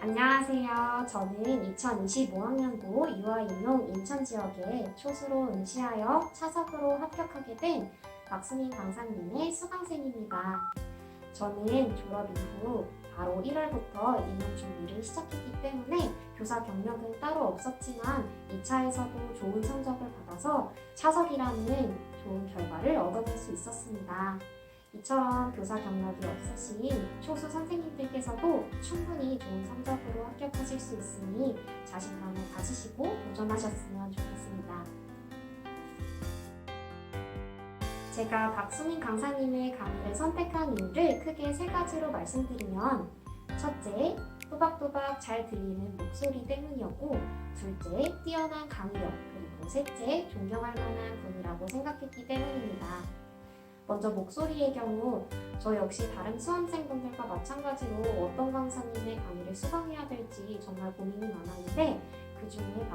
안녕하세요. 저는 2025학년도 유아인용 인천지역에 초수로 응시하여 차석으로 합격하게 된 박수민 강사님의 수강생입니다. 저는 졸업 이후 바로 1월부터 임용 준비를 시작했기 때문에 교사 경력은 따로 없었지만 2차에서도 좋은 성적을 받아서 차석이라는 좋은 결과를 얻어낼 수 있었습니다. 이처럼 교사 경력이 없으신 초수 선생님들께서도 충분히 좋은 성적으로 합격하실 수 있으니 자신감을 가지시고 도전하셨으면 좋겠습니다. 제가 박수민 강사님의 강의를 선택한 이유를 크게 세 가지로 말씀드리면, 첫째, 또박또박 잘 들리는 목소리 때문이었고, 둘째, 뛰어난 강의력, 그리고 셋째, 존경할 만한 분이라고 생각했기 때문입니다. 먼저 목소리의 경우 저 역시 다른 수험생분들과 마찬가지로 어떤 강사님의 강의를 수강해야 될지 정말 고민이 많았는데, 그 중에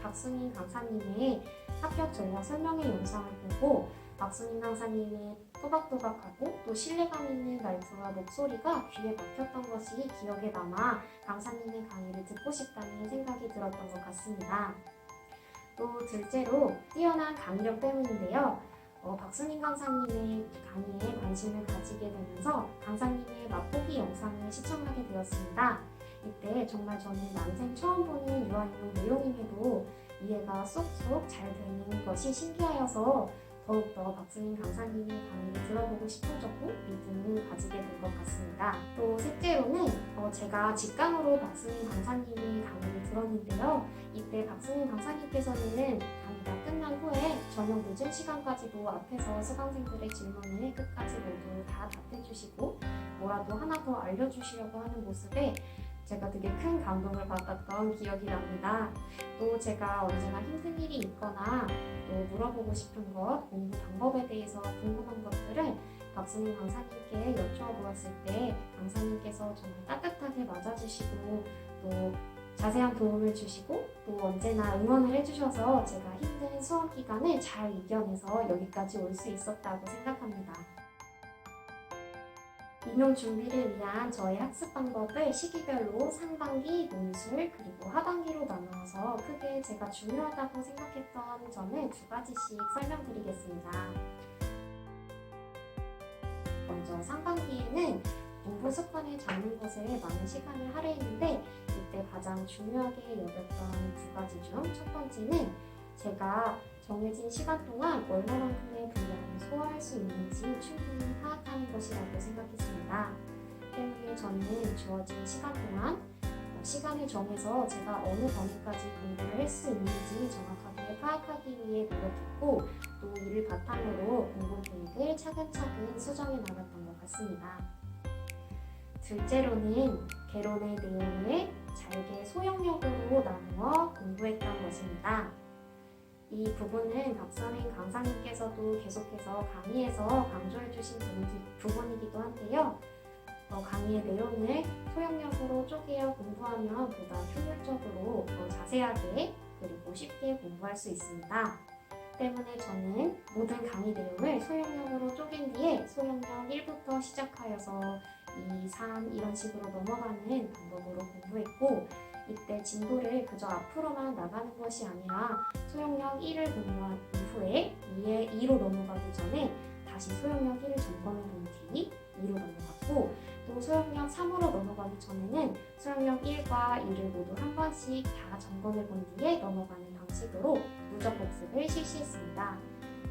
박수민 강사님의 합격 전략 설명회 영상을 보고 박수민 강사님의 또박또박하고 또 신뢰감 있는 말투와 목소리가 귀에 막혔던 것이 기억에 남아 강사님의 강의를 듣고 싶다는 생각이 들었던 것 같습니다. 또 둘째로 뛰어난 강의력 때문인데요. 박수민 강사님의 강의에 관심을 가지게 되면서 강사님의 맛보기 영상을 시청하게 되었습니다. 이때 정말 저는 난생 처음 보는 유아인용 내용임에도 이해가 쏙쏙 잘 되는 것이 신기하여서 더욱더 박수민 강사님의 강의를 들어보고 싶어졌고 믿음을 가지게 된 것 같습니다. 또 셋째로는 제가 직강으로 박수민 강사님의 강의를 들었는데요. 이때 박수민 강사님께서는 강의가 끝난 후에 저녁 늦은 시간까지도 앞에서 수강생들의 질문을 끝까지 모두 다 답해주시고 뭐라도 하나 더 알려주시려고 하는 모습에 제가 되게 큰 감동을 받았던 기억이 납니다. 또 제가 언제나 힘든 일이 있거나 또 물어보고 싶은 것, 공부 방법에 대해서 궁금한 것들을 박수민 강사님께 여쭈어보았을 때 강사님께서 정말 따뜻하게 맞아주시고 또 자세한 도움을 주시고 또 언제나 응원을 해주셔서 제가 힘든 수험 기간을 잘 이겨내서 여기까지 올 수 있었다고 생각합니다. 임용 준비를 위한 저의 학습 방법을 시기별로 상반기, 논술, 그리고 하반기로 나누어서 크게 제가 중요하다고 생각했던 점을 두 가지씩 설명드리겠습니다. 먼저 상반기에는 공부 습관을 잡는 것에 많은 시간을 할애했는데 이때 가장 중요하게 여겼던 두 가지 중 첫 번째는 제가 정해진 시간 동안 얼마만큼의 분량을 소화할 수 있는지 충분히 파악하는 것이라고 생각했습니다. 때문에 저는 주어진 시간 동안 시간을 정해서 제가 어느 범위까지 공부를 할 수 있는지 정확하게 파악하기 위해 노력했고 또 이를 바탕으로 공부 계획을 차근차근 수정해 나갔던 것 같습니다. 둘째로는 개론의 내용을 잘게 소형력으로 나누어 공부했던 것입니다. 이 부분은 박수민 강사님께서도 계속해서 강의에서 강조해 주신 부분이기도 한데요. 강의의 내용을 소형력으로 쪼개어 공부하면 보다 효율적으로 더 자세하게 그리고 쉽게 공부할 수 있습니다. 때문에 저는 모든 강의 내용을 소형력으로 쪼갠 뒤에 소형력 1부터 시작하여서 2, 3 이런 식으로 넘어가는 방법으로 공부했고 이때 진도를 그저 앞으로만 나가는 것이 아니라 소형력 1을 공부한 이후에 2로 넘어가기 전에 다시 소형력 1을 점검해 본 뒤 2로 넘어갔고 또 소형력 3으로 넘어가기 전에는 소형력 1과 2를 모두 한 번씩 다 점검해 본 뒤에 넘어가는 방식으로 누적 복습을 실시했습니다.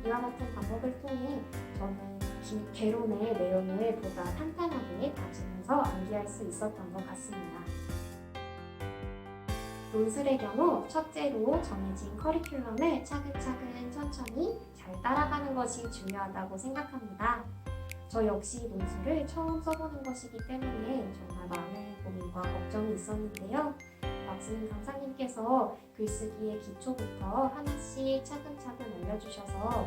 이와 같은 방법을 통해 저는 개론의 내용을 보다 탄탄하게 다지면서 암기할 수 있었던 것 같습니다. 논술의 경우 첫째로 정해진 커리큘럼을 차근차근 천천히 잘 따라가는 것이 중요하다고 생각합니다. 저 역시 논술을 처음 써보는 것이기 때문에 정말 많은 고민과 걱정이 있었는데요. 박수민 강사님께서 글쓰기의 기초부터 하나씩 차근차근 알려주셔서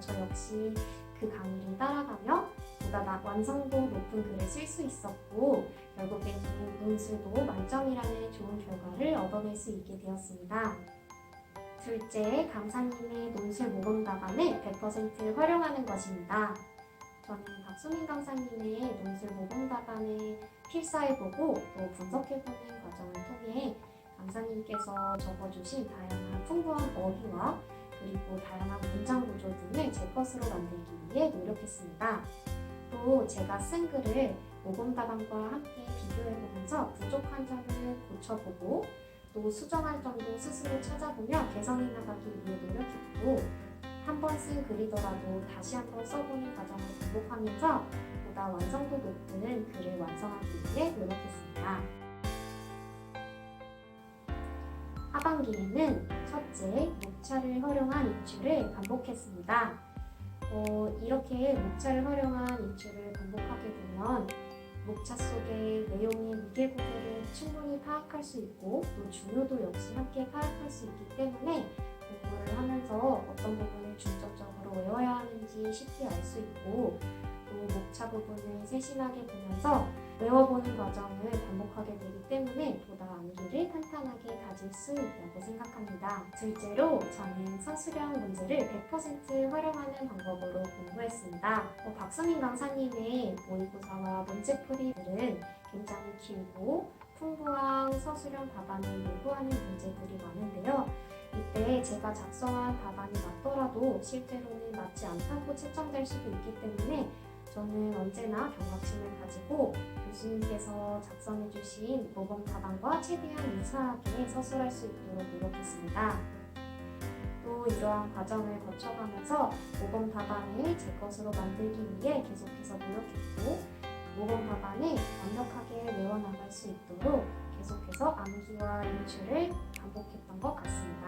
저 역시 그 강의를 따라가며 보다 완성도 높은 글을 쓸 수 있었고 결국에는 논술도 만점이라는 좋은 결과를 얻어낼 수 있게 되었습니다. 둘째, 강사님의 논술 모범 답안을 100% 활용하는 것입니다. 저는 박수민 강사님의 논술 모범 답안을 필사해보고 또 분석해보는 과정을 통해 강사님께서 적어주신 다양한 풍부한 어휘와 그리고 다양한 문장 구조 등을 제 것으로 만들기 위해 노력했습니다. 또 제가 쓴 글을 모범 답안과 함께 비교해보면서 부족한 점을 고쳐보고 또 수정할 점도 스스로 찾아보며 개선해 나가기 위해 노력했고 한 번 쓴 글이더라도 다시 한번 써보는 과정을 반복하면서 보다 완성도 높은 글을 완성하기 위해 노력했습니다. 하반기에는 첫째, 목차를 활용한 입출을 반복했습니다. 이렇게 목차를 활용한 입출을 반복하게 되면 목차 속의 내용의 무게고도를 충분히 파악할 수 있고 또 중요도 역시 함께 파악할 수 있기 때문에 공부를 하면서 어떤 부분을 중점적으로 외워야 하는지 쉽게 알 수 있고 또 목차 부분을 세심하게 보면서 외워보는 과정을 반복하게 되기 때문에 보다 암기를 탄탄하게 다질 수 있다고 생각합니다. 둘째로 저는 서술형 문제를 100% 활용하는 방법으로 공부했습니다. 박수민 강사님의 모의고사와 문제풀이들은 굉장히 길고 풍부한 서술형 답안을 요구하는 문제들이 많은데요. 이때 제가 작성한 답안이 맞더라도 실제로는 맞지 않다고 채점될 수도 있기 때문에 저는 언제나 경각심을 가지고 교수님께서 작성해주신 모범 답안과 최대한 유사하게 서술할 수 있도록 노력했습니다. 또 이러한 과정을 거쳐가면서 모범 답안을 제 것으로 만들기 위해 계속해서 노력했고 모범 답안을 완벽하게 외워나갈 수 있도록 계속해서 암기와 연출을 반복했던 것 같습니다.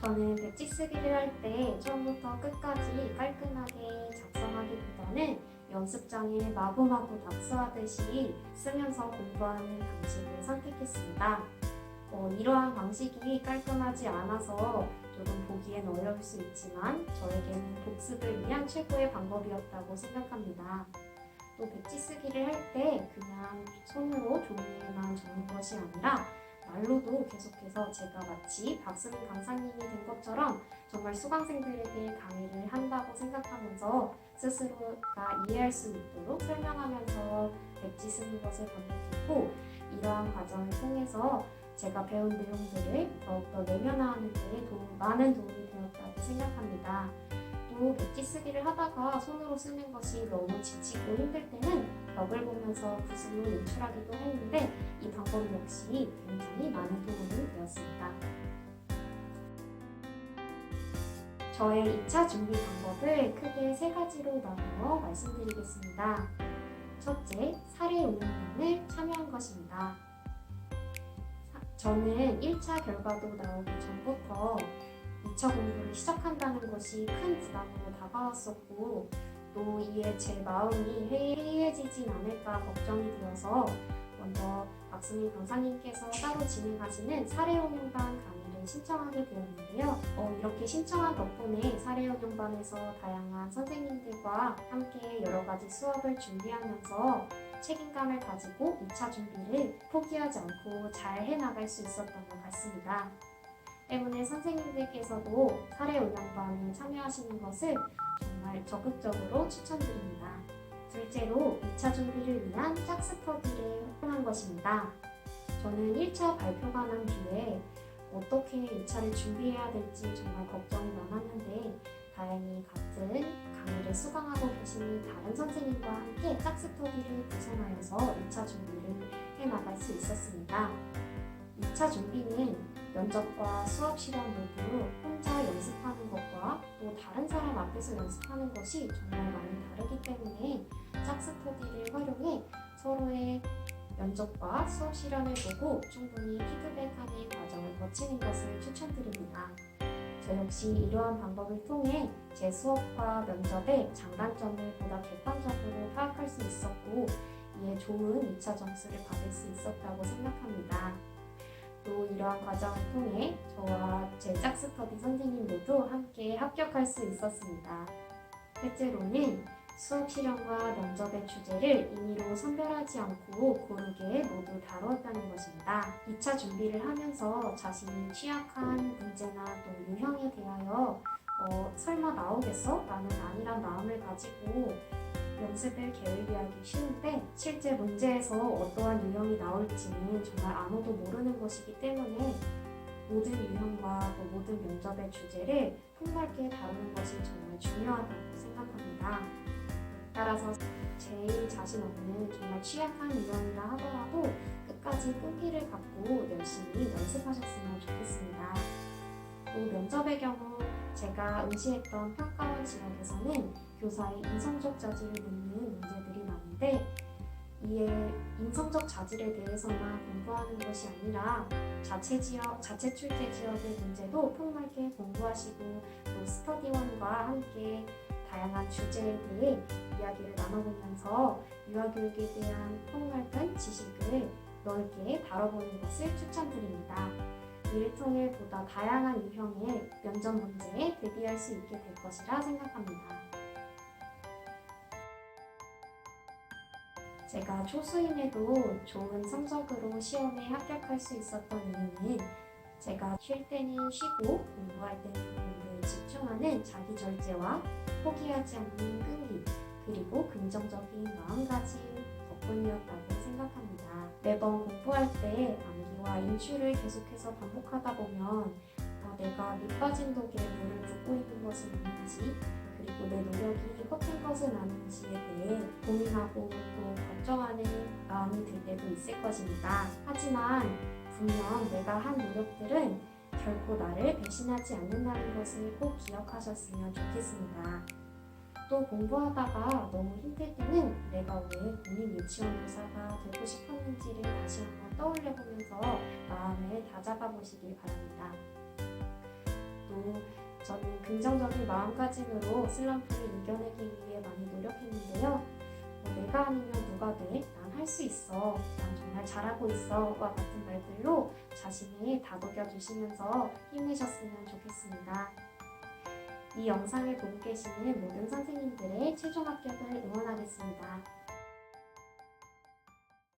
저는 백지 쓰기를 할 때 처음부터 끝까지 깔끔하게 작성하기보다는 연습장에 마구마구 답서하듯이 쓰면서 공부하는 방식을 선택했습니다. 이러한 방식이 깔끔하지 않아서 조금 보기엔 어려울 수 있지만 저에게는 복습을 위한 최고의 방법이었다고 생각합니다. 또 백지 쓰기를 할 때 그냥 손으로 종이에만 적는 것이 아니라 말로도 계속해서 제가 마치 박수민 강사님이 된 것처럼 정말 수강생들에게 강의를 한다고 생각하면서 스스로가 이해할 수 있도록 설명하면서 백지 쓰는 것을 반복했고 이러한 과정을 통해서 제가 배운 내용들을 더욱더 내면화하는 데 많은 도움이 되었다고 생각합니다. 또 백지 쓰기를 하다가 손으로 쓰는 것이 너무 지치고 힘들 때는 벽을 보면서 붓으로 연출하기도 했는데 이 방법 역시 굉장히 많은 도움이 되었습니다. 저의 2차 준비 방법을 크게 3가지로 나누어 말씀드리겠습니다. 첫째, 사례 운영단을 참여한 것입니다. 저는 1차 결과도 나오기 전부터 2차 공부를 시작한다는 것이 큰 부담으로 다가왔었고 또 이에 제 마음이 해이해지진 않을까 걱정이 되어서 먼저 박수민 강사님께서 따로 진행하시는 사례운용반 강의를 신청하게 되었는데요. 이렇게 신청한 덕분에 사례운용반에서 다양한 선생님들과 함께 여러 가지 수업을 준비하면서 책임감을 가지고 2차 준비를 포기하지 않고 잘 해나갈 수 있었던 것 같습니다. 때문에 선생님들께서도 사례운영반에 참여하시는 것을 정말 적극적으로 추천드립니다. 둘째로 2차 준비를 위한 짝스터디를 활용한 것입니다. 저는 1차 발표가 난 뒤에 어떻게 2차를 준비해야 될지 정말 걱정이 많았는데 다행히 같은 강의를 수강하고 계시는 다른 선생님과 함께 짝스터디를 구성하여서 2차 준비를 해나갈 수 있었습니다. 2차 준비는 면접과 수업 시간 모두 혼자 연습하는 것과 또 다른 사람 앞에서 연습하는 것이 정말 많이 다르기 때문에 짝스터디를 활용해 서로의 면접과 수업 실험을 보고 충분히 피드백하는 과정을 거치는 것을 추천드립니다. 저 역시 이러한 방법을 통해 제 수업과 면접의 장단점을 보다 객관적으로 파악할 수 있었고 이에 좋은 2차 점수를 받을 수 있었다고 생각합니다. 또 이러한 과정을 통해 저와 제 짝스터디 선생님 모두 함께 합격할 수 있었습니다. 셋째로는 수업 실험과 면접의 주제를 임의로 선별하지 않고 고르게 모두 다루었다는 것입니다. 2차 준비를 하면서 자신이 취약한 문제나 또 유형에 대하여 설마 나오겠어? 라는 안일한 마음을 가지고 연습을 게을리하기 쉬운데 실제 문제에서 어떠한 유형이 나올지는 정말 아무도 모르는 것이기 때문에 모든 유형과 또 모든 면접의 주제를 폭넓게 다루는 것이 정말 중요하다고 생각합니다. 따라서 제일 자신 없는 정말 취약한 유형이라 하더라도 끝까지 끈기를 갖고 열심히 연습하셨으면 좋겠습니다. 또 면접의 경우 제가 응시했던 평가원 지역에서는 교사의 인성적 자질을 묻는 문제들이 많은데 이에 인성적 자질에 대해서만 공부하는 것이 아니라 자체 출제 지역의 문제도 폭넓게 공부하시고 또 스터디원과 함께 다양한 주제에 대해 이야기를 나눠보면서 유아교육에 대한 폭넓은 지식을 넓게 다뤄보는 것을 추천드립니다. 이를 통해 보다 다양한 유형의 면접 문제에 대비할 수 있게 될 것이라 생각합니다. 제가 초수임에도 좋은 성적으로 시험에 합격할 수 있었던 이유는 제가 쉴 때는 쉬고 공부할 때는 공부에 집중하는 자기 절제와 포기하지 않는 끈기 그리고 긍정적인 마음가짐 덕분이었다고 생각합니다. 매번 공부할 때 암기와 인출을 계속해서 반복하다 보면 내가 밑 빠진 독에 물을 붓고 있는 것은 아닌지 그리고 내 노력이 헛된 것은 아닌지에 대해 고민하고 또 걱정하는 마음이 들 때도 있을 것입니다. 하지만 분명 내가 한 노력들은 결코 나를 배신하지 않는다는 것을 꼭 기억하셨으면 좋겠습니다. 또 공부하다가 너무 힘들 때는 내가 왜 국민 유치원 교사가 되고 싶었는지를 다시 한번 떠올려 보면서 마음을 다잡아 보시길 바랍니다. 또 저는 긍정적인 마음가짐으로 슬럼프를 이겨내기 위해 많이 노력했는데요. 내가 아니면 누가 돼? 난 할 수 있어. 난 정말 잘하고 있어. 와 같은 말들로 자신을 다독여 주시면서 힘내셨으면 좋겠습니다. 이 영상을 보고 계시는 모든 선생님들의 최종 합격을 응원하겠습니다.